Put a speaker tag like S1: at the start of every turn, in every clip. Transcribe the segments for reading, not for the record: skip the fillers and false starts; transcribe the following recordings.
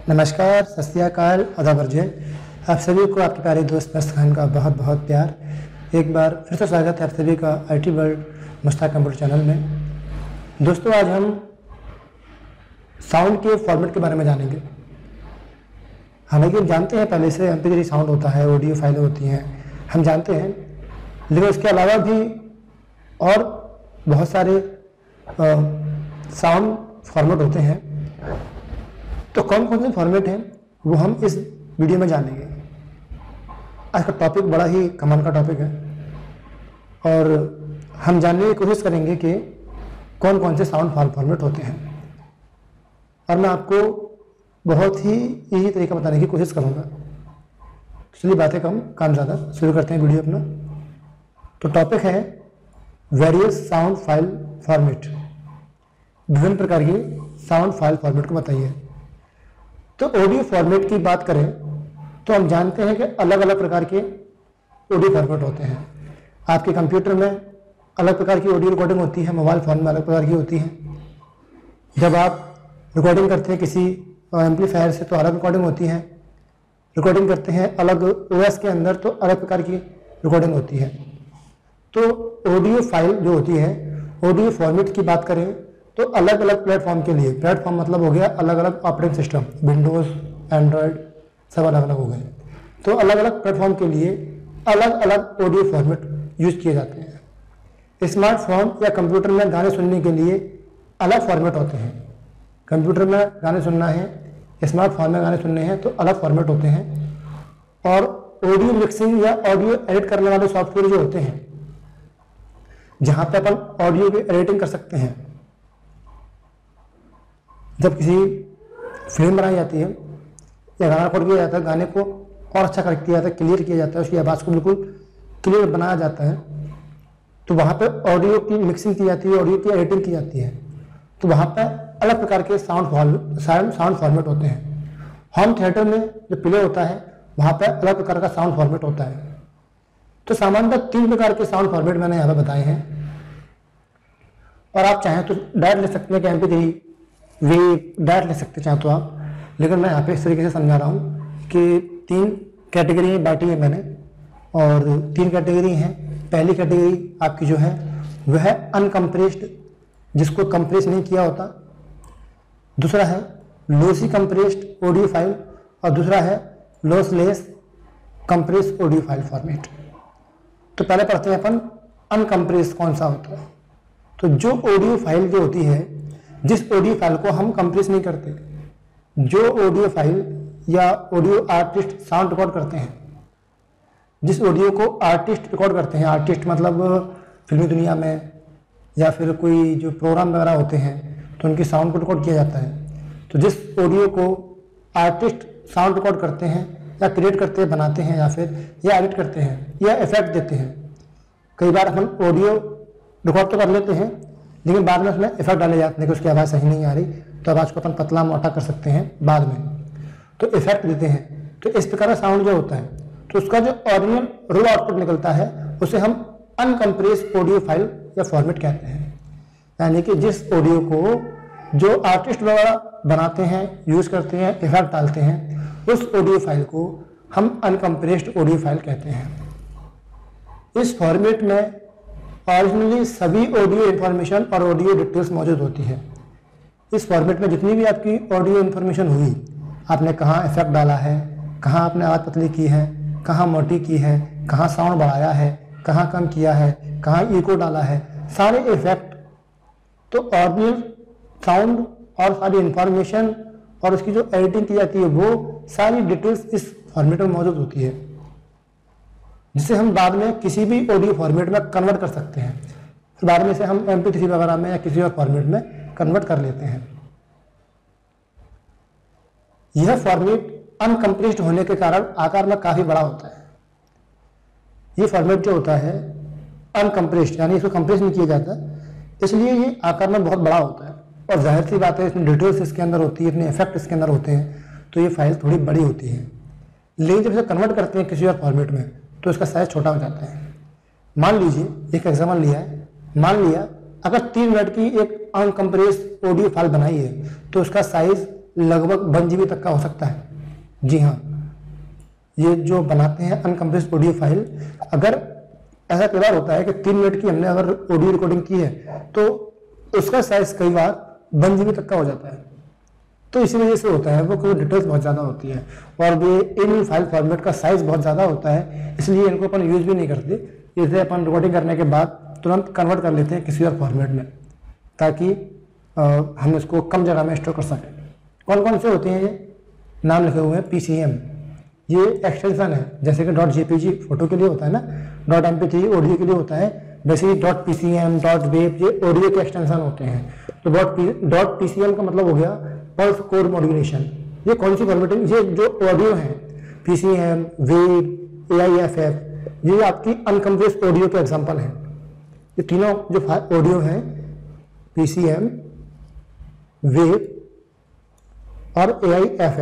S1: नमस्कार, सत श्री अकाल, आदाब अर्जय। आप सभी को आपके प्यारे दोस्त मस्त खान का बहुत बहुत प्यार। एक बार फिर से स्वागत है आप सभी का IT world Mushtaq computer channel में। दोस्तों, आज हम साउंड के फॉर्मेट के बारे में जानेंगे। हालांकि हम जानते हैं पहले से MP3 साउंड होता है, ऑडियो फाइलें होती हैं, हम जानते हैं, लेकिन उसके अलावा भी और बहुत सारे साउंड फॉर्मेट होते हैं। तो कौन कौन से फॉर्मेट हैं वो हम इस वीडियो में जानेंगे। आज का टॉपिक बड़ा ही कमाल का टॉपिक है और हम जानने की कोशिश करेंगे कि कौन कौन से साउंड फॉर्मेट होते हैं, और मैं आपको बहुत ही इजी तरीका बताने की कोशिश करूँगा। चलिए बातें कम काम ज़्यादा, शुरू करते हैं वीडियो अपना। तो टॉपिक है वेरियस साउंड फाइल फॉर्मेट। विभिन्न प्रकार के साउंड फाइल फॉर्मेट को बताइए। तो ऑडियो फॉर्मेट की बात करें तो हम जानते हैं कि अलग अलग प्रकार के ऑडियो फॉर्मेट होते हैं। आपके कंप्यूटर में अलग प्रकार की ऑडियो रिकॉर्डिंग होती है, मोबाइल फ़ोन में अलग प्रकार की होती है। जब आप रिकॉर्डिंग करते हैं किसी एम्पलीफायर से तो अलग रिकॉर्डिंग होती है, रिकॉर्डिंग करते हैं अलग OS के अंदर तो अलग प्रकार की रिकॉर्डिंग होती है। तो ऑडियो फाइल जो होती है, ऑडियो फॉर्मेट की बात करें तो अलग अलग प्लेटफॉर्म के लिए, प्लेटफॉर्म मतलब हो गया अलग अलग ऑपरेटिंग सिस्टम, विंडोज़, एंड्रॉयड, सब अलग अलग हो गए। तो अलग अलग प्लेटफॉर्म के लिए अलग अलग ऑडियो फॉर्मेट यूज किए जाते हैं। स्मार्टफोन या कंप्यूटर में गाने सुनने के लिए अलग फॉर्मेट होते हैं। कंप्यूटर में गाने सुनना है, स्मार्टफोन में गाने सुनने हैं तो अलग फॉर्मेट होते हैं। और ऑडियो मिक्सिंग या ऑडियो एडिट करने वाले सॉफ्टवेयर जो होते हैं, जहाँ पे अपन ऑडियो की एडिटिंग कर सकते हैं। जब किसी फिल्म बनाई जाती है या गाना रिकॉर्ड किया जाता है, गाने को और अच्छा कर किया जाता है, क्लियर किया जाता है, उसकी आवाज़ को बिल्कुल क्लियर बनाया जाता है, तो वहाँ पे ऑडियो की मिक्सिंग की जाती है, ऑडियो की एडिटिंग की जाती है। तो वहाँ पे अलग प्रकार के साउंड फॉर्मेट होते हैं। होम थिएटर में जो प्ले होता है वहाँ पे अलग प्रकार का साउंड फॉर्मेट होता है। तो सामान्यतः 3 प्रकार के साउंड फॉर्मेट मैंने यहाँ पे बताए हैं, और आप चाहें तो डायरेक्ट ले सकते हैं कि MP3 वे डायरेक्ट ले सकते चाहें तो आप, लेकिन मैं यहाँ पे इस तरीके से समझा रहा हूँ कि 3 कैटेगरी बांटी है मैंने, और 3 कैटेगरी हैं। पहली कैटेगरी आपकी जो है वह है अनकम्प्रेस्ड, जिसको कंप्रेस नहीं किया होता। दूसरा है लॉसी कंप्रेस्ड ऑडियो फाइल, और दूसरा है lossless compress audio file format. तो पहले पढ़ते हैं अपन अनकम्प्रेस कौन सा होता है। तो जो ऑडियो फाइल जो होती है, जिस ऑडियो फाइल को हम कंप्रेस नहीं करते, जो ऑडियो फाइल या ऑडियो आर्टिस्ट साउंड रिकॉर्ड करते हैं, जिस ऑडियो को आर्टिस्ट रिकॉर्ड करते हैं, आर्टिस्ट मतलब फिल्मी दुनिया में या फिर कोई जो प्रोग्राम वगैरह होते हैं तो उनकी साउंड को रिकॉर्ड किया जाता है। तो जिस ऑडियो को आर्टिस्ट साउंड रिकॉर्ड करते हैं या क्रिएट करते हैं, बनाते हैं, या फिर या एडिट करते हैं या इफेक्ट देते हैं। कई बार अपन ऑडियो रिकॉर्ड तो कर लेते हैं, लेकिन बाद में उसमें इफेक्ट डाले जाते हैं कि उसकी आवाज़ सही नहीं आ रही, तो आवाज़ को अपन पतला मोटा कर सकते हैं बाद में, तो इफेक्ट देते हैं। तो इस प्रकार का साउंड जो होता है, तो उसका जो ओरिजिनल रॉ आउटपुट निकलता है उसे हम अनकम्प्रेस ऑडियो फाइल या फॉर्मेट कहते हैं। यानी कि जिस ऑडियो को जो आर्टिस्ट वगैरह बनाते हैं, यूज़ करते हैं, इफेक्ट डालते हैं, उस ऑडियो फाइल को हम अनकम्प्रेस्ड ऑडियो फाइल कहते हैं। इस फॉर्मेट में ओरिजिनली सभी ऑडियो इन्फॉर्मेशन और ऑडियो डिटेल्स मौजूद होती है। इस फॉर्मेट में जितनी भी आपकी ऑडियो इन्फॉर्मेशन हुई, आपने कहाँ इफेक्ट डाला है, कहाँ आपने आवाज़ पतली की है, कहाँ मोटी की है, कहाँ साउंड बढ़ाया है, कहाँ कम किया है, कहाँ इको डाला है, सारे इफेक्ट, तो ओरिजिनल साउंड और सारी इन्फॉर्मेशन और उसकी जो एडिटिंग की जाती है वो सारी डिटेल्स इस फॉर्मेट में मौजूद होती है, जिसे हम बाद में किसी भी ऑडियो फॉर्मेट में कन्वर्ट कर सकते हैं। फिर बाद में से हम MP3 वगैरह में या किसी और फॉर्मेट में कन्वर्ट कर लेते हैं। यह फॉर्मेट अनकम्प्रेस्ड होने के कारण आकार में काफ़ी बड़ा होता है। ये फॉर्मेट जो होता है अनकम्प्रेस्ड, यानी इसको कंप्रेस नहीं किया जाता, इसलिए ये आकार में बहुत बड़ा होता है। और जाहिर सी बात है, इसमें डिटेल्स इसके अंदर होती है, इतने इफेक्ट इसके अंदर होते हैं, तो ये फाइल थोड़ी बड़ी होती है। लेकिन जब इसे कन्वर्ट करते हैं किसी और फॉर्मेट में तो इसका साइज छोटा हो जाता है। मान लीजिए एक एग्जाम्पल लिया है, मान लिया अगर 3 मिनट की एक अनकम्प्रेस ऑडियो फाइल बनाई है तो उसका साइज लगभग 1 GB तक का हो सकता है। जी हाँ, ये जो बनाते हैं अनकम्प्रेस्ड ऑडियो फाइल, अगर ऐसा कई बार होता है कि 3 मिनट की हमने अगर ऑडियो रिकॉर्डिंग की है तो उसका साइज कई बार 1 GB तक का हो जाता है। तो इसी वजह से होता है वो कि डिटेल्स बहुत ज़्यादा होती है और वे इन फाइल फॉर्मेट का साइज बहुत ज़्यादा होता है, इसलिए इनको अपन यूज़ भी नहीं करते। इसे अपन रिकॉर्डिंग करने के बाद तुरंत कन्वर्ट कर लेते हैं किसी और फॉर्मेट में, ताकि हम इसको कम जगह में स्टोर कर सकें। कौन कौन से होते हैं ये नाम लिखे हुए हैं। PCM ये एक्सटेंशन है, जैसे कि .jpg फोटो के लिए होता है ना, .mp3 ऑडियो के लिए होता है, वैसे ही .pcm, .wave ये ऑडियो के एक्सटेंशन होते हैं। तो .pcm का मतलब हो गया पल्स कोड मॉड्यूलेशन। ये कौन सी फॉर्मेटिंग, ये जो ऑडियो है PCM, वेव, AIFF, ये आपकी अनकम्प्रेस्ड ऑडियो के एग्जांपल हैं। ये तीनों जो ऑडियो हैं PCM, वेव और AIFF,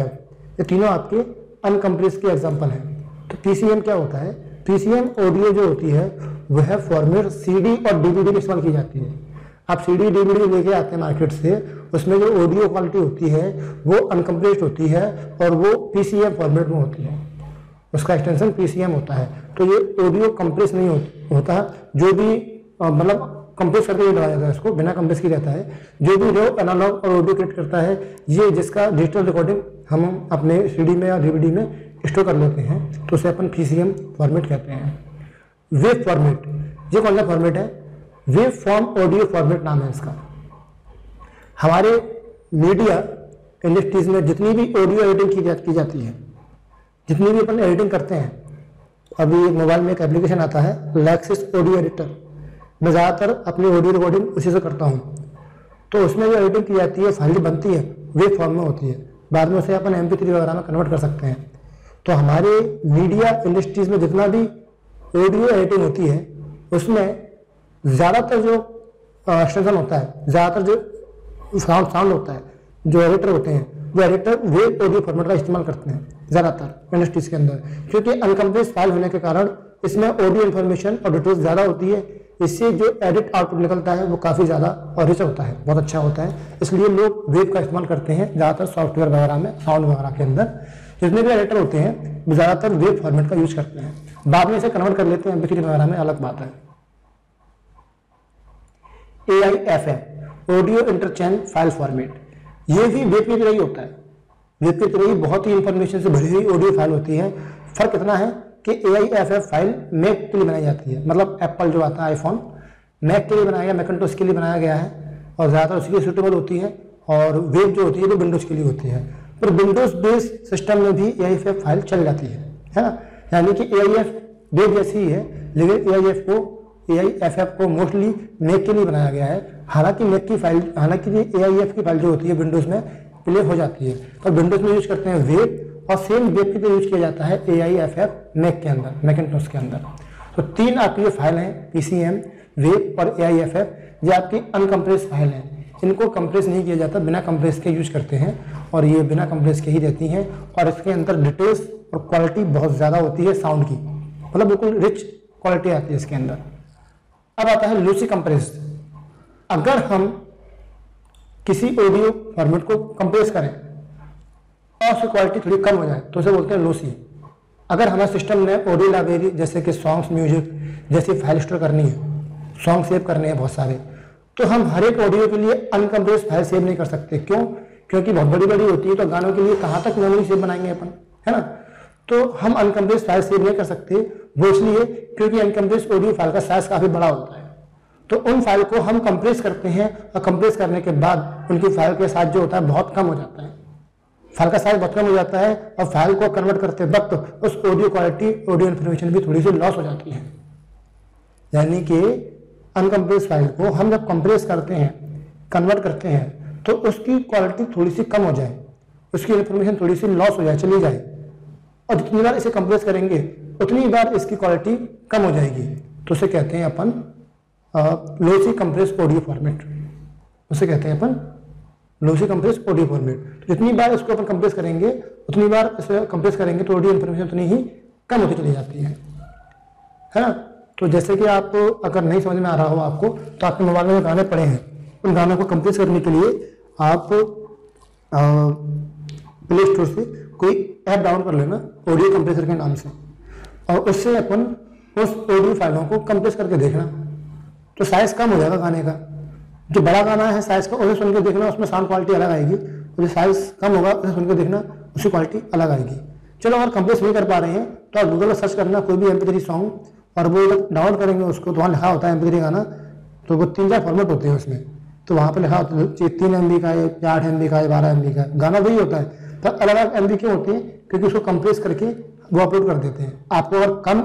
S1: ये तीनों आपके अनकम्प्रेस्ड के एग्जांपल हैं। तो PCM क्या होता है, PCM ऑडियो जो होती है वह फॉर्मेट CD और DVD में इस्तेमाल की जाती है। आप CD DVD लेके आते हैं मार्केट से, उसमें जो ऑडियो क्वालिटी होती है वो अनकम्प्रेस्ड होती है और वो PCM फॉर्मेट में होती है, उसका एक्सटेंशन PCM होता है। तो ये ऑडियो कंप्रेस नहीं होता, जो भी मतलब कंप्रेस करके डाला जाता है, इसको बिना कंप्रेस की रहता है। जो भी जो एनालॉग और ऑडियो क्रिएट करता है, ये जिसका डिजिटल रिकॉर्डिंग हम अपने CD में या DVD में स्टोर कर लेते हैं, तो उसे अपन PCM फॉर्मेट कहते हैं। वेव फॉर्मेट, ये कौन सा फॉर्मेट है, वेव फॉर्म ऑडियो फॉर्मेट नाम है इसका। हमारे मीडिया इंडस्ट्रीज में जितनी भी ऑडियो एडिटिंग की जाती है, जितनी भी अपन एडिटिंग करते हैं, अभी मोबाइल में एक एप्लीकेशन आता है लैक्सिस ऑडियो एडिटर, मैं ज़्यादातर अपनी ऑडियो रिकॉर्डिंग उसी से करता हूँ। तो उसमें जो एडिटिंग की जाती है, फाइल बनती है, वेव फॉर्म में होती है, बाद में उसे अपन MP3 वगैरह में कन्वर्ट कर सकते हैं। तो हमारे मीडिया इंडस्ट्रीज में जितना भी ऑडियो एडिटिंग होती है, उसमें ज़्यादातर जो एक्सटेंशन होता है, ज़्यादातर जो साउंड होता है, जो एडिटर होते हैं, वो एडिटर वेव ऑडियो फॉर्मेट का इस्तेमाल करते हैं ज़्यादातर इंडस्ट्रीज के अंदर, क्योंकि अनकम्प्रेस्ड फाइल होने के कारण इसमें ऑडियो इन्फॉर्मेशन और डिटेल्स ज़्यादा होती है। इससे जो एडिट आउटपुट निकलता है वो काफ़ी ज़्यादा और रिच होता है, बहुत अच्छा होता है। इसलिए लोग वेव का इस्तेमाल करते हैं ज़्यादातर सॉफ्टवेयर वगैरह में, साउंड वगैरह के अंदर जितने भी एडिटर होते हैं वो ज़्यादातर वेव फॉर्मेट का यूज करते हैं। बाद में इसे कन्वर्ट कर लेते हैं MP3 वगैरह में, अलग बात है। AIFF audio interchange file format, ये भी वेब की तरह ही होता है। वेब की तरह ही बहुत ही इंफॉर्मेशन से भरी हुई ऑडियो फाइल होती है। फर्क इतना है कि AIFF फाइल मैक के लिए बनाई जाती है, मतलब एप्पल जो आता है आईफोन, मैक के लिए बनाया गया, मैकिन्टोश के लिए बनाया गया है और ज़्यादातर उसके लिए सूटेबल होती है। और वेब जो होती है वो विंडोज़ के लिए होती है, पर विंडोज़ बेस्ड सिस्टम में भी AIFF फाइल चल जाती है ना। यानी कि AIF वेब जैसी ही है, लेकिन AIFF को मोस्टली मैक के लिए बनाया गया है। हालांकि मैक की फाइल, हालांकि AIF की फाइल जो होती है विंडोज़ में प्ले हो जाती है, तो विंडोज़ में यूज करते हैं वेब, और सेम वेब की तरह यूज किया जाता है AIFF मैक के अंदर, मैकिन्टोश के अंदर। तो 3 आपकी ये फाइल हैं, PCM, वेब और AIFF, ये आपकी अनकम्प्रेस फाइल हैं। इनको कंप्रेस नहीं किया जाता, बिना कंप्रेस के यूज करते हैं और ये बिना कंप्रेस के ही रहती हैं। और इसके अंदर डिटेल्स और क्वालिटी बहुत ज़्यादा होती है साउंड की, मतलब बिल्कुल रिच क्वालिटी आती है इसके अंदर। अब आता है लूसी कंप्रेस्ड। अगर हम किसी ऑडियो फॉर्मेट को कंप्रेस करें और उसकी क्वालिटी थोड़ी कम हो जाए तो उसे बोलते हैं लूसी। अगर हमारे सिस्टम में ऑडियो लाइब्रेरी जैसे कि सॉन्ग्स, म्यूजिक जैसी फाइल स्टोर करनी है, सॉन्ग सेव करने हैं बहुत सारे, तो हम हर एक ऑडियो के लिए अनकम्प्रेस्ड फाइल सेव नहीं कर सकते। क्यों? क्योंकि बहुत बड़ी बड़ी होती है, तो गानों के लिए कहाँ तक मेमोरी सेव बनाएंगे अपन, है ना। तो हम अनकम्प्रेस्ड फाइल सेव नहीं कर सकते, वो इसलिए क्योंकि अनकम्प्रेस्ड ऑडियो फाइल का साइज काफ़ी बड़ा होता है। तो उन फाइल को हम कंप्रेस करते हैं और कंप्रेस करने के बाद उनकी फाइल के साइज जो होता है बहुत कम हो जाता है, फाइल का साइज बहुत कम हो जाता है और फाइल को कन्वर्ट करते वक्त उस ऑडियो क्वालिटी, ऑडियो इन्फॉर्मेशन भी थोड़ी सी लॉस हो जाती है। यानी कि अनकम्प्रेस फाइल को हम जब कंप्रेस करते हैं, कन्वर्ट करते हैं, तो उसकी क्वालिटी थोड़ी सी कम हो जाए, उसकी इन्फॉर्मेशन थोड़ी सी लॉस हो जाए, चली जाए, और जितनी बार इसे कंप्रेस करेंगे उतनी बार इसकी क्वालिटी कम हो जाएगी। तो उसे कहते हैं अपन लॉसी कंप्रेस ऑडियो फॉर्मेट, उसे कहते हैं अपन लॉसी कंप्रेस ऑडियो फॉर्मेट। जितनी बार इसको अपन कंप्रेस करेंगे, उतनी बार इसे कंप्रेस करेंगे तो ऑडियो इन्फॉर्मेशन उतनी ही कम होती चली जाती है ना। तो जैसे कि आप अगर नहीं समझ में आ रहा हो आपको, तो आपके मोबाइल में जो गाने पड़े हैं उन गानों को कंप्रेस करने के लिए आप प्ले स्टोर से कोई ऐप डाउनलोड कर लेना ऑडियो कंप्रेसर के नाम से, और उससे अपन उस ऑडियो फाइलों को कंप्रेस करके देखना, तो साइज कम हो जाएगा गाने का। जो बड़ा गाना है साइज का, उसे सुन के देखना, उसमें साउंड क्वालिटी अलग आएगी, और जो साइज कम होगा उसे सुन के देखना, उसकी क्वालिटी अलग आएगी। चलो अगर कंप्रेस नहीं कर पा रहे हैं तो आप गूगल में सर्च करना कोई भी MP3 सॉन्ग, और वो जब डाउनलोड करेंगे उसको तो वहाँ लिखा होता है MP3 गाना, तो वो 3-4 फॉर्मेट होते हैं उसमें, तो वहाँ पे लिखा होता है 3 MB का है, 8 MB का है, 12 MB का है, गाना वही होता है, तो अलग अलग MB क्यों होते हैं, क्योंकि उसको कंप्रेस करके वो अपलोड कर देते हैं। आपको अगर कम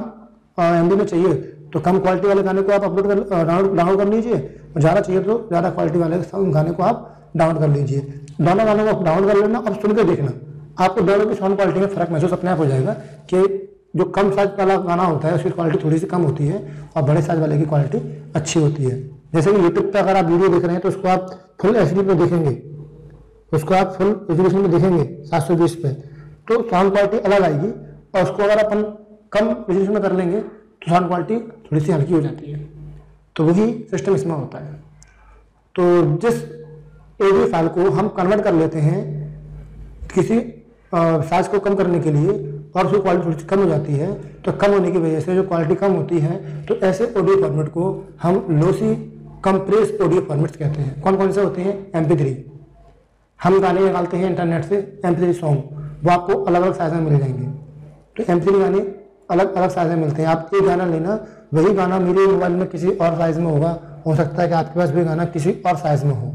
S1: MB में चाहिए तो कम क्वालिटी वाले गाने को आप अपलोड कर डाउनलोड कर लीजिए, और ज़्यादा चाहिए तो ज़्यादा क्वालिटी वाले गाने को आप डाउनलोड कर लीजिए। दोनों गानों को डाउनलोड कर लेना और सुन के देखना, आपको दोनों की साउंड क्वालिटी में फ़र्क महसूस अपने आप हो जाएगा कि जो कम साइज वाला गाना होता है उसकी क्वालिटी थोड़ी सी कम होती है और बड़े साइज वाले की क्वालिटी अच्छी होती है। जैसे कि यूट्यूब पे अगर आप वीडियो देख रहे हैं तो उसको आप फुल HD पे देखेंगे, उसको आप फुल रेजोल्यूशन में देखेंगे 720 पे, तो साउंड क्वालिटी अलग आएगी, और उसको अगर अपन कम रेजोल्यूशन में कर लेंगे तो साउंड क्वालिटी थोड़ी सी हल्की हो जाती है। तो वही सिस्टम इसमें होता है। तो जिस ऑडियो फाइल को हम कन्वर्ट कर लेते हैं किसी साइज को कम करने के लिए, और उसकी क्वालिटी थोड़ी सी कम हो जाती है, तो कम होने की वजह से जो क्वालिटी कम होती है, तो ऐसे ऑडियो फॉर्मेट को हम लॉसी कंप्रेस ऑडियो फॉर्मेट्स कहते हैं। कौन कौन से होते हैं? MP3। हम गाने निकालते हैं इंटरनेट से MP3 सॉन्ग, वो आपको अलग अलग साइज में मिल जाएंगे। तो MP3 गाने अलग अलग साइज में मिलते हैं। आप एक गाना लेना, वही गाना मेरे मोबाइल में किसी और साइज में होगा, हो सकता है कि आपके पास भी गाना किसी और साइज में हो।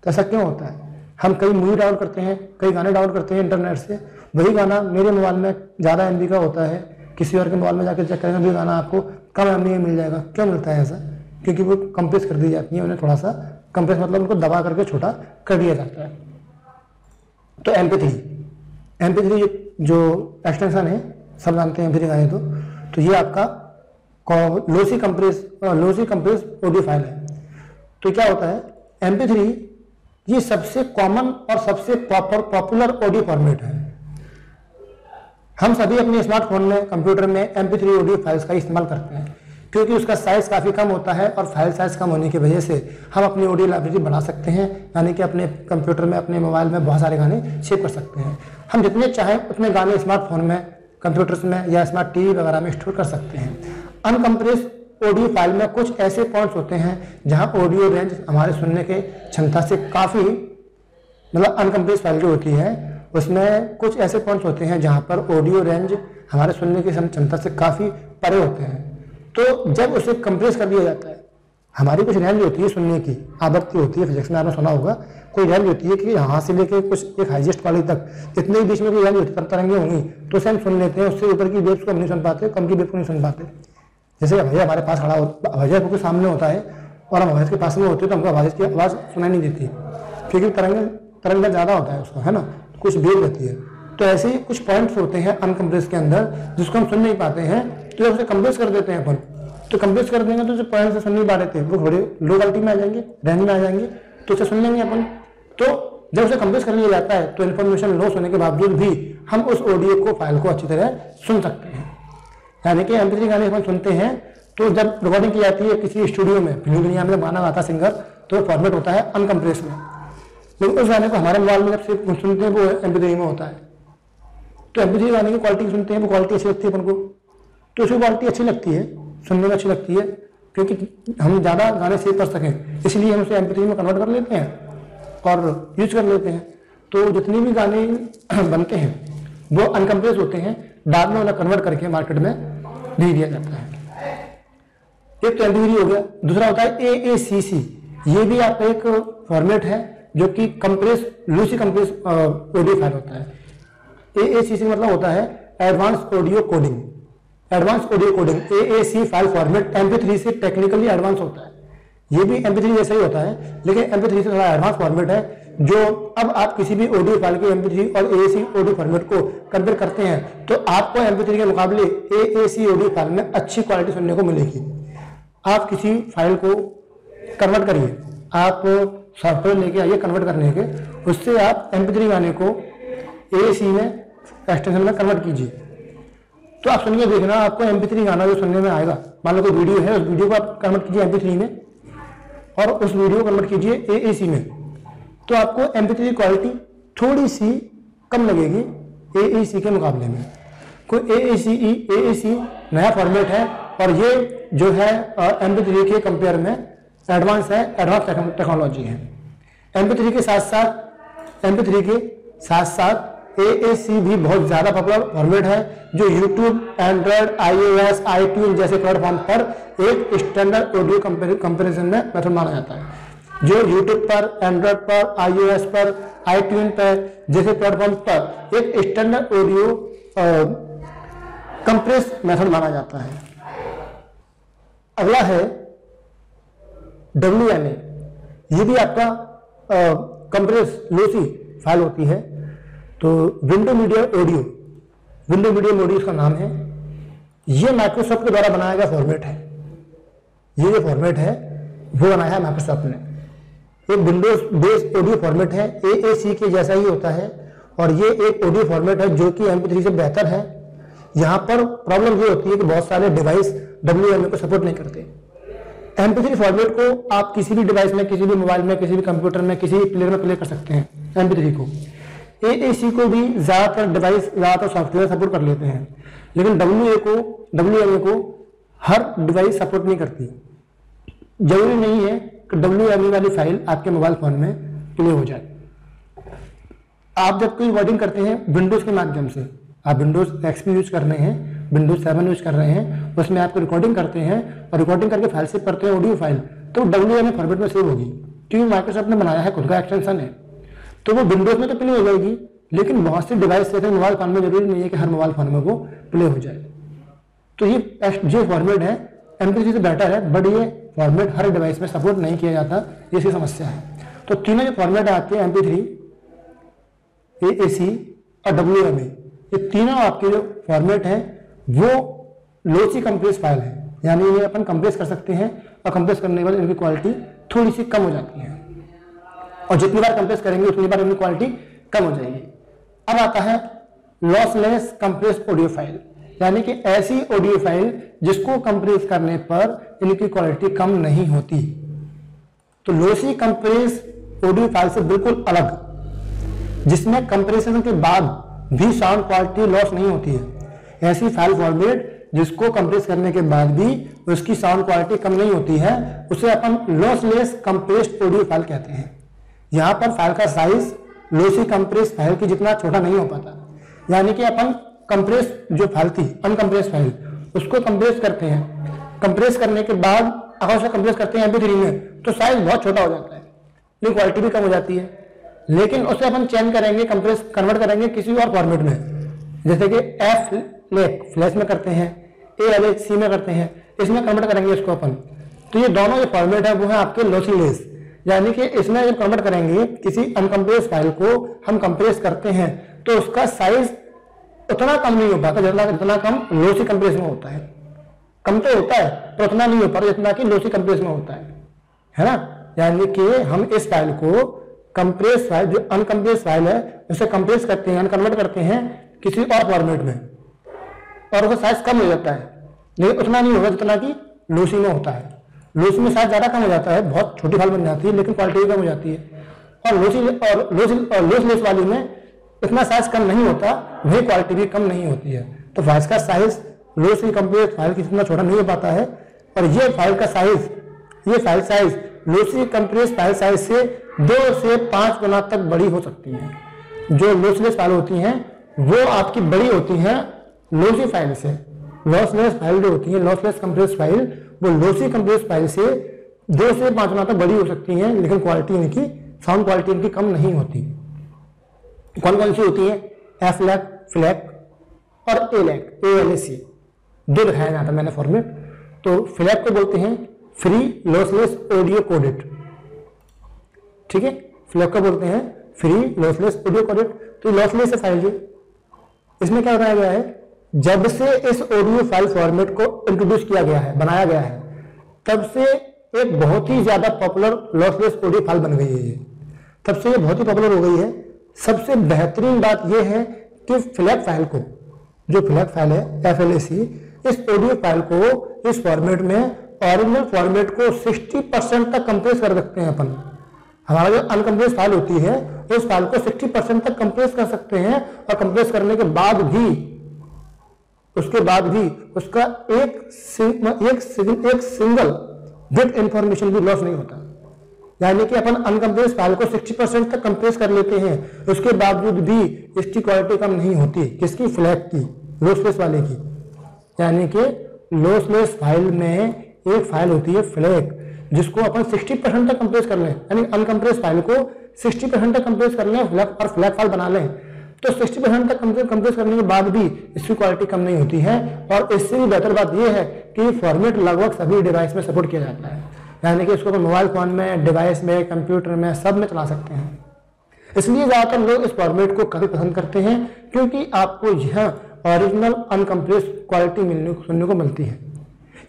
S1: तो ऐसा क्यों होता है? हम कई मूवी डाउनलोड करते हैं, कई गाने डाउनलोड करते हैं इंटरनेट से, वही गाना मेरे मोबाइल में ज़्यादा MB का होता है, किसी और के मोबाइल में जाकर चेक करेंगे वही गाना आपको कम MB में मिल जाएगा। क्यों मिलता है ऐसा? क्योंकि वो कंप्रेस कर दी जाती है, उन्हें थोड़ा सा कंप्रेस मतलब उनको दबा करके छोटा कर दिया जाता है। तो MP3 जो एक्सटेंशन है, सब जानते हैं MP3 गाने, तो ये आपका लॉसी कंप्रेस ऑडियो फाइल है। तो क्या होता है? MP3 ये सबसे कॉमन और सबसे पॉपुलर ऑडियो फॉर्मेट है। हम सभी अपने स्मार्टफोन में, कंप्यूटर में MP3 ऑडियो फाइल्स का इस्तेमाल करते हैं, क्योंकि उसका साइज काफ़ी कम होता है, और फाइल साइज कम होने की वजह से हम अपनी ऑडियो लाइब्रेरी बढ़ा सकते हैं, यानी कि अपने कंप्यूटर में, अपने मोबाइल में बहुत सारे गाने सेव कर सकते हैं। हम जितने चाहें उतने गाने स्मार्टफोन में, कंप्यूटर्स में या स्मार्ट TV वगैरह में स्टोर कर सकते हैं। अनकम्प्रेस ऑडियो फाइल में कुछ ऐसे पॉइंट्स होते हैं जहां ऑडियो रेंज हमारे सुनने के क्षमता से काफ़ी, मतलब अनकम्प्रेस फाइल जो होती है उसमें कुछ ऐसे पॉइंट्स होते हैं जहां पर ऑडियो रेंज हमारे सुनने की क्षमता से काफ़ी परे होते हैं। तो जब उसे कंप्रेस कर दिया जाता है, हमारी कुछ रेंज होती है सुनने की, आवृत्ति होती है, फिजिक्स में आपने सुना होगा, कोई रेंज होती है कि यहाँ से लेके कुछ एक हाईएस्ट वाली तक इतने ही बीच में कोई रेंज होती है, तरंगे होंगी, तो उसे हम सुन लेते हैं। उससे ऊपर की वेव्स को हम नहीं सुन पाते, कम की वेव को नहीं सुन पाते। जैसे भैया हमारे पास खड़ा होता, भैया के सामने होता है और हम भैया के पास में होते हैं, तो हमको भैया की आवाज़ सुनाई नहीं देती, क्योंकि तरंगा ज़्यादा होता है उसका, है ना, कुछ वेव रहती है। तो ऐसे ही कुछ पॉइंट्स होते हैं अनकम्प्रेस के अंदर जिसको हम सुन नहीं पाते हैं, तो जब उसे कंप्रेस कर देते हैं अपन, तो कंप्रेस कर देंगे तो जो पॉइंट से सुन नहीं पा रहे थे वो थोड़े लो क्वालिटी में आ जाएंगे, रेंज में आ जाएंगे, तो उसे सुन लेंगे अपन। तो जब उसे कंप्रेस कर लिया जाता है तो इन्फॉर्मेशन लॉस होने के बावजूद भी हम उस ऑडियो को, फाइल को अच्छी तरह सुन सकते हैं। यानी कि MP3 गाने अपन सुनते हैं तो जब रिकॉर्डिंग की जाती है किसी स्टूडियो में, फिल्म दुनिया में गाना गाता सिंगर, तो फॉर्मेट होता है अनकम्प्रेस में, लेकिन उस गाने को हमारे मोबाइल में जब से सुनते हैं वो MP3 में होता है। तो MP3 गाने की क्वालिटी सुनते हैं, वो क्वालिटी अच्छी लगती है अपन को, तो उसकी क्वालिटी अच्छी लगती है, सुनने में अच्छी लगती है, क्योंकि हम ज़्यादा गाने सेव कर सकें, इसलिए हम उसे MP3 में कन्वर्ट कर लेते हैं और यूज कर लेते हैं। तो जितने भी गाने बनते हैं वो अनकम्प्रेस होते हैं, बाद में उन्हें कन्वर्ट करके मार्केट में दे दिया जाता है। एक तो MP3 हो गया, दूसरा होता है AACC। ये भी आपका एक फॉर्मेट है जो कि लूसी कंप्रेस ऑडियो फाइल होता है। AACC मतलब होता है advance audio coding. AAC file format MP3 से टेक्निकली एडवांस होता है। ये भी MP3 जैसा ही होता है, लेकिन MP3 से थोड़ा एडवांस फॉर्मेट है, जो अब आप किसी भी ऑडियो फाइल के MP3 और AAC ऑडियो फॉर्मेट को कंपेयर करते हैं तो आपको MP3 के मुकाबले AAC ऑडियो फाइल में अच्छी क्वालिटी सुनने को मिलेगी। आप किसी फाइल को कन्वर्ट करिए, आप सॉफ्टवेयर लेके आइए कन्वर्ट करने के, उससे आप MP3 गाने को AAC में एक्सटेंशन में कन्वर्ट कीजिए, तो आप सुनिए, देखना आपको MP3 गाना जो सुनने में आएगा, मान लो कोई वीडियो है, उस वीडियो को आप कन्वर्ट कीजिए MP3 में और उस वीडियो को कन्वर्ट कीजिए AAC में, तो आपको MP3 क्वालिटी थोड़ी सी कम लगेगी AAC के मुकाबले में। कोई AAC नया फॉर्मेट है और ये जो है MP3 के कंपेयर में एडवांस है, एडवांस टेक्नोलॉजी है। MP3 के साथ साथ AAC भी बहुत ज़्यादा पॉपुलर फॉर्मेट है, जो YouTube, Android, iOS, iTunes जैसे प्लेटफॉर्म पर एक स्टैंडर्ड ऑडियो कंपैरिजन में मेथड माना जाता है। जो YouTube पर, Android पर, iOS पर, iTunes पर जैसे प्लेटफॉर्म पर एक स्टैंडर्ड ऑडियो कंप्रेस मेथड माना जाता है। अगला है WMA। ये भी आपका कंप्रेस लोसी फाइल होती है। तो विंडो मीडिया ऑडियो इसका नाम है। ये माइक्रोसॉफ्ट के द्वारा बनाया गया फॉर्मेट है। ये जो फॉर्मेट है वो बनाया है माइक्रोसॉफ्ट ने। एक विंडोज बेस्ड ऑडियो फॉर्मेट है, AAC के जैसा ही होता है और ये एक ऑडियो फॉर्मेट है जो कि MP3 से बेहतर है। यहाँ पर प्रॉब्लम ये होती है कि बहुत सारे डिवाइस WMA को सपोर्ट नहीं करते। MP3 फॉर्मेट को आप किसी भी डिवाइस में, किसी भी मोबाइल में, किसी भी कंप्यूटर में, किसी भी प्लेयर में प्ले कर सकते हैं MP3 को। AAC को भी ज़्यादातर डिवाइस, ज़्यादातर सॉफ्टवेयर सपोर्ट कर लेते हैं, लेकिन WMA को हर डिवाइस सपोर्ट नहीं करती। जरूरी नहीं है कि WMA वाली फाइल आपके मोबाइल फोन में प्ले हो जाए। आप जब कोई रिकॉर्डिंग करते हैं विंडोज़ के माध्यम से, आप विंडोज़ XP यूज कर रहे हैं, विंडोज 7 यूज कर रहे हैं, उसमें आपको रिकॉर्डिंग करते हैं और रिकॉर्डिंग करके फाइल सेव करते हैं ऑडियो फाइल, तो WMA फॉर्मेट में सेव होगी क्योंकि माइक्रोसॉफ्ट ने बनाया है, खुद का एक्सटेंशन है। तो वो विंडोज में तो प्ले हो जाएगी, लेकिन बहुत से डिवाइस जैसे मोबाइल फोन में जरूरी नहीं है कि हर मोबाइल फोन में वो प्ले हो जाए। तो ये जो फॉर्मेट है MP3 से बेटर है, बट ये फॉर्मेट हर डिवाइस में सपोर्ट नहीं किया जाता, ये इसकी समस्या है। तो तीनों जो फॉर्मेट आते हैं MP3, AAC और WMA, ये तीनों आपके जो फॉर्मेट हैं वो लोसी कंप्रेस फाइल है, यानी ये अपन कंप्रेस कर सकते हैं और कंप्रेस करने के बाद इनकी क्वालिटी थोड़ी सी कम हो जाती है और जितनी बार कंप्रेस करेंगे उतनी बार इनकी क्वालिटी कम हो जाएगी। अब आता है लॉसलेस कंप्रेस ऑडियो फाइल, यानी कि ऐसी ऑडियो फाइल जिसको कंप्रेस करने पर इनकी क्वालिटी कम नहीं होती। तो लोसी कंप्रेस ऑडियो फाइल से बिल्कुल अलग, जिसमें कंप्रेशन के बाद भी साउंड क्वालिटी लॉस नहीं होती है। ऐसी फाइल फॉर्मेट जिसको कंप्रेस करने के बाद भी उसकी साउंड क्वालिटी कम नहीं होती है, उसे अपन लॉसलेस कंप्रेस्ड ऑडियो फाइल कहते हैं। यहाँ पर फाइल का साइज लोसी कंप्रेस फाइल की जितना छोटा नहीं हो पाता, यानी कि अपन कंप्रेस जो फाइल थी, अनकंप्रेस फाइल, उसको कंप्रेस करते हैं। कंप्रेस करने के बाद अगर उसे कंप्रेस करते हैं MP3 में तो साइज बहुत छोटा हो जाता है, लेकिन क्वालिटी भी कम हो जाती है। लेकिन उसे अपन चेंज करेंगे, कन्वर्ट करेंगे किसी और फॉर्मेट में, जैसे कि फ्लैश में करते हैं, ALAC में करते हैं, इसमें कन्वर्ट करेंगे इसको अपन। तो ये दोनों जो फॉर्मेट है वो है आपके लॉसलेस, यानी कि इसमें जब कन्वर्ट करेंगे किसी अनकंप्रेस फाइल को हम कंप्रेस करते हैं तो उसका साइज उतना कम नहीं हो पाता जितना कम लोसी कंप्रेस में होता है। कम तो होता है पर उतना नहीं हो पाता जितना कि लोसी कंप्रेस में होता है ना। यानी कि हम इस फाइल को कंप्रेस फाइल, जो अनकंप्रेस फाइल है, उसे कंप्रेस करते हैं, कन्वर्ट करते हैं किसी और फॉर्मेट में और उसका साइज कम हो जाता है, लेकिन उतना नहीं होगा जितना कि लोसी में होता है। लोसी में साइज ज्यादा कम हो जाता है, बहुत छोटी फाइल बन जाती है, लेकिन क्वालिटी कम हो जाती है। और लॉसलेस वाली में इतना साइज कम नहीं होता, वही क्वालिटी भी कम नहीं होती है। तो फाइल का साइज लोसी कंप्रेस फाइल की जितना छोटा नहीं हो पाता है, और ये file size lossy compress file size से 2 से 5 गुना तक बड़ी हो सकती है। जो लॉसलेस फाइल होती हैं वो आपकी बड़ी होती हैं लोसी फाइल से। लॉसलेस फाइल जो होती है, लॉसलेस कंप्रेस फाइल, वो लोसी कंप्रेस फाइल से 2 से 5 गुना तक बड़ी हो सकती हैं, लेकिन क्वालिटी इनकी, साउंड क्वालिटी इनकी कम नहीं होती। कौन कौन सी होती है? FLAC, FLAC और ALAC, 2 दिखाया जाता मैंने फॉर्मेट। तो FLAC को बोलते हैं फ्री लॉसलेस ऑडियो कोडेड, ठीक है। FLAC को बोलते हैं फ्री लॉसलेस ऑडियो कोडेड। तो लॉसलेस फाइल जी, इसमें क्या बताया गया है, जब से इस ऑडियो फाइल फॉर्मेट को इंट्रोड्यूस किया गया है, बनाया गया है, तब से एक बहुत ही ज्यादा पॉपुलर लॉसलेस ऑडियो फाइल बन गई है ये। तब से ये बहुत ही पॉपुलर हो गई है। सबसे बेहतरीन बात यह है कि FLAC फाइल को, जो FLAC फाइल है FLAC, इस ऑडियो फाइल को इस फॉर्मेट में ओरिजिनल फॉर्मेट को 60% तक कंप्रेस कर सकते हैं अपन। हमारा जो अनकंप्रेस फाइल होती है उस फाइल को 60% तक कंप्रेस कर सकते हैं और कंप्रेस करने के बाद भी उसके बाद भी उसका एक सिंगल बिट इंफॉर्मेशन भी लॉस नहीं होता। यानी कि अपन अनकंप्रेस फाइल को 60% तक कंप्रेस कर लेते हैं, उसके बावजूद भी इसकी क्वालिटी कम नहीं होती। किसकी? फ्लैग की, लॉसलेस वाले की। यानी कि लॉसलेस फाइल में एक फाइल होती है फ्लैग, जिसको अपन 60% तक कंप्रेस कर लें, यानी अनकंप्रेस फाइल को 60% तक कंप्रेस कर लें और फ्लैग फाइल बना लें, तो 60% तक कंप्रेस करने के बाद भी इसकी क्वालिटी कम नहीं होती है। और इससे भी बेहतर बात यह है कि फॉर्मेट लगभग सभी डिवाइस में सपोर्ट किया जाता है। यानी कि इसको मोबाइल फोन में, डिवाइस में, कंप्यूटर में, सब में चला सकते हैं। इसलिए ज्यादातर लोग इस फॉर्मेट को काफी पसंद करते हैं, क्योंकि आपको यह ओरिजिनल अनकंप्रेस क्वालिटी सुनने को मिलती है।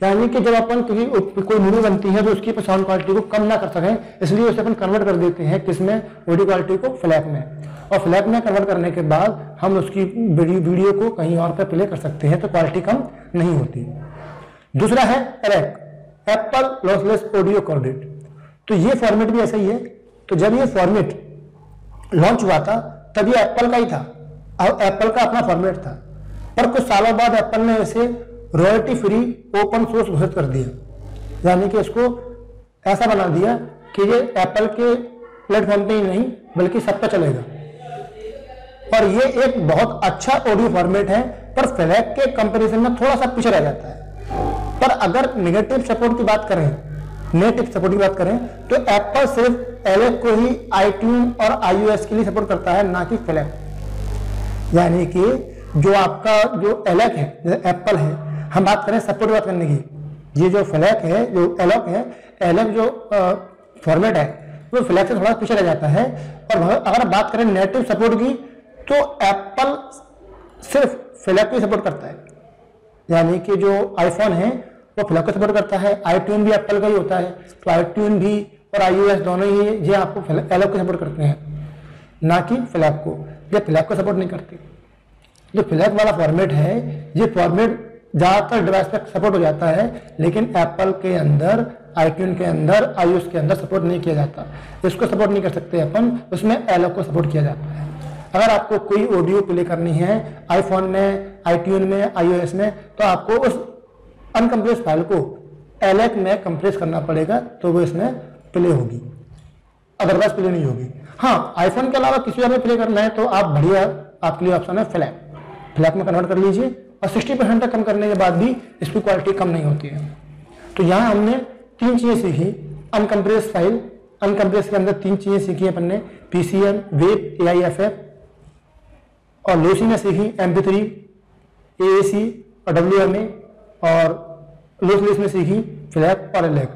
S1: यानी कि जब अपन कोई मूवी बनती है तो उसकी साउंड क्वालिटी को कम ना कर सकें, इसलिए उसे अपन कन्वर्ट कर देते हैं किसमें? ऑडियो क्वालिटी को फ्लैग में। और फ्लैग में कन्वर्ट करने के बाद हम उसकी वीडियो को कहीं और पर प्ले कर सकते हैं, तो क्वालिटी कम नहीं होती। दूसरा है Erech, Apple lossless audio coded. तो ये फॉर्मेट भी ऐसा ही है। तो जब ये फॉर्मेट लॉन्च हुआ था तब ये एप्पल का ही था और एप्पल का अपना फॉर्मेट था, पर कुछ सालों बाद एप्पल ने इसे रॉयल्टी फ्री ओपन सोर्स घोषित कर दिया। यानी कि इसको ऐसा बना दिया कि ये एप्पल के प्लेटफॉर्म पे ही नहीं बल्कि सब पे चलेगा। और ये एक बहुत अच्छा ऑडियो फॉर्मेट है, पर फ्लैग के कंपैरिजन में थोड़ा सा पीछे रह जाता है। पर अगर नेगेटिव सपोर्ट की बात करें, नेटिव सपोर्ट की बात करें, तो एप्पल सिर्फ एलेक को ही आईट्यून और iOS के लिए सपोर्ट करता है, ना कि फ्लैग। यानी कि जो आपका जो एलेक है, जैसे एप्पल है, हम बात करें सपोर्ट की बात करने की, ये जो फ्लैग है, जो एलेक है, एलेक जो फॉर्मेट है वो फ्लैग से थोड़ा पीछे रह जाता है। और अगर बात करें नेटिव सपोर्ट की, तो एप्पल सिर्फ फ्लैग को सपोर्ट करता है। यानी कि जो आईफोन है वो फ्लैग को सपोर्ट करता है, आईट्यून भी एप्पल का ही होता है, तो आईट्यून भी और iOS दोनों ही ये आपको एलेक को सपोर्ट करते हैं, ना कि फ्लैग को। ये फ्लैग को सपोर्ट नहीं करते। जो फ्लैग वाला फॉर्मेट है, ये फॉर्मेट ज्यादातर डिवाइस पर सपोर्ट हो जाता है, लेकिन एप्पल के अंदर, आईट्यून के अंदर, iOS के अंदर सपोर्ट नहीं किया जाता। इसको सपोर्ट नहीं कर सकते अपन, उसमें एलेक को सपोर्ट किया जाता है। अगर आपको कोई ऑडियो प्ले करनी है आईफोन में, आईट्यून में, iOS में, तो आपको उस अनकंप्रेस फाइल को एलेक में कंप्रेस करना पड़ेगा, तो वो इसमें प्ले होगी, अदरवाइज प्ले नहीं होगी। हाँ, आईफोन के अलावा किसी और में प्ले करना है तो आप बढ़िया, आपके लिए ऑप्शन है फ्लैग, फ्लैग में कन्वर्ट कर लीजिए। और 60% तक कम करने के बाद भी इसकी क्वालिटी कम नहीं होती है। तो यहाँ हमने 3 चीजें सीखी। अनकंप्रेस फाइल, अनकंप्रेस के अंदर 3 चीजें सीखी अपन ने, PCM, वेब, AIFF। और लोसी में सीखी MP3, AAC और WMA। और लॉसलेस में सीखी फ्लैग और एलेक।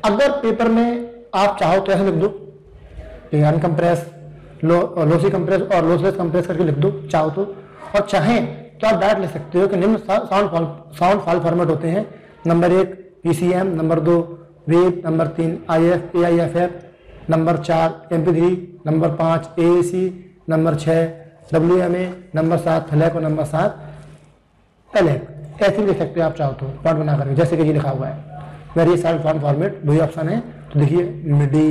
S1: अगर पेपर में आप चाहो तो ऐसे लिख दो, अनकंप्रेस, लॉसी कंप्रेस और लॉसलेस कंप्रेस करके लिख दो चाहो तो। और चाहें तो आप डायरेक्ट लिख सकते हो कि निम्न साउंड फाइल फॉर्मेट होते हैं। Number 1 PCM, number 2 web, number 3 AIFF, number 4 MP3, number 5 AAC, number 6 WMA, number 7 flag और नंबर 7 एलेक। ऐसे लिख सकते हो आप चाहो तो, पॉइंट बना करके, जैसे कि ये लिखा हुआ है वेरी साउंड फॉर्मेट, वही ऑप्शन है। तो देखिए MIDI,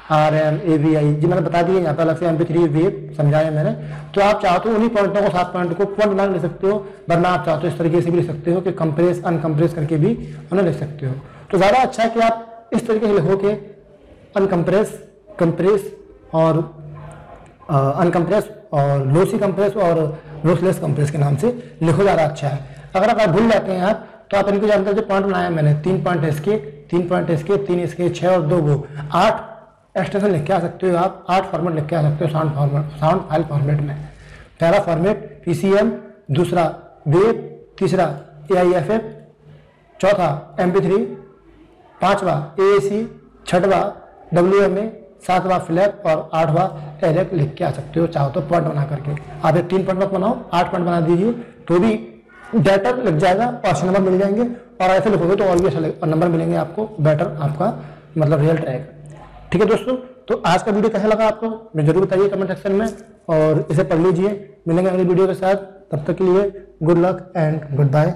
S1: RM, AVI, जी मैंने बता दिया यहाँ पर अलग से। MP3 वेब समझाया मैंने। तो आप चाहो तो उन्हीं पॉइंटों को, 7 पॉइंट को पॉइंट बना लिख सकते हो, वरना आप चाहो तो इस तरीके से भी लिख सकते हो कि कंप्रेस अनकंप्रेस करके भी उन्हें लिख सकते हो। तो ज़्यादा अच्छा है कि आप इस तरीके से लिखो कि अनकंप्रेस, कंप्रेस और अनकंप्रेस और लॉसी कंप्रेस और लॉसलेस कंप्रेस के नाम से लिखो, ज़्यादा अच्छा है। अगर आप भूल जाते हैं आप, तो आप इनको जानते हैं, जो पॉइंट बनाया मैंने, 3 पॉइंट इसके, 3 पॉइंट इसके, 3 इसके, 6 और 2 वो 8 एक्सटेंशन लिख के आ सकते हो आप, 8 फॉर्मेट लिख के आ सकते हो साउंड फाइल फॉर्मेट में। पहला फॉर्मेट PCM, दूसरा वेब, तीसरा AIFF, चौथा MP3, 5वां AAC, 6वां WMA, 7वां फ्लैग और 8वां एलेक लिख के आ सकते हो चाहो तो पॉइंट बना करके। आप एक 3 पॉइंट मत बनाओ, 8 पॉइंट बना दीजिए, तो भी डाटा लग जाएगा, ऑप्शन नंबर मिल जाएंगे। और ऐसे लिखोगे तो और भी अच्छा नंबर मिलेंगे आपको, बेटर आपका मतलब रिजल्ट रहेगा। ठीक है दोस्तों, तो आज का वीडियो कैसा लगा आपको मैं जरूर बताइए कमेंट सेक्शन में, और इसे पढ़ लीजिए। मिलेंगे अगली वीडियो के साथ, तब तक के लिए good luck and good bye.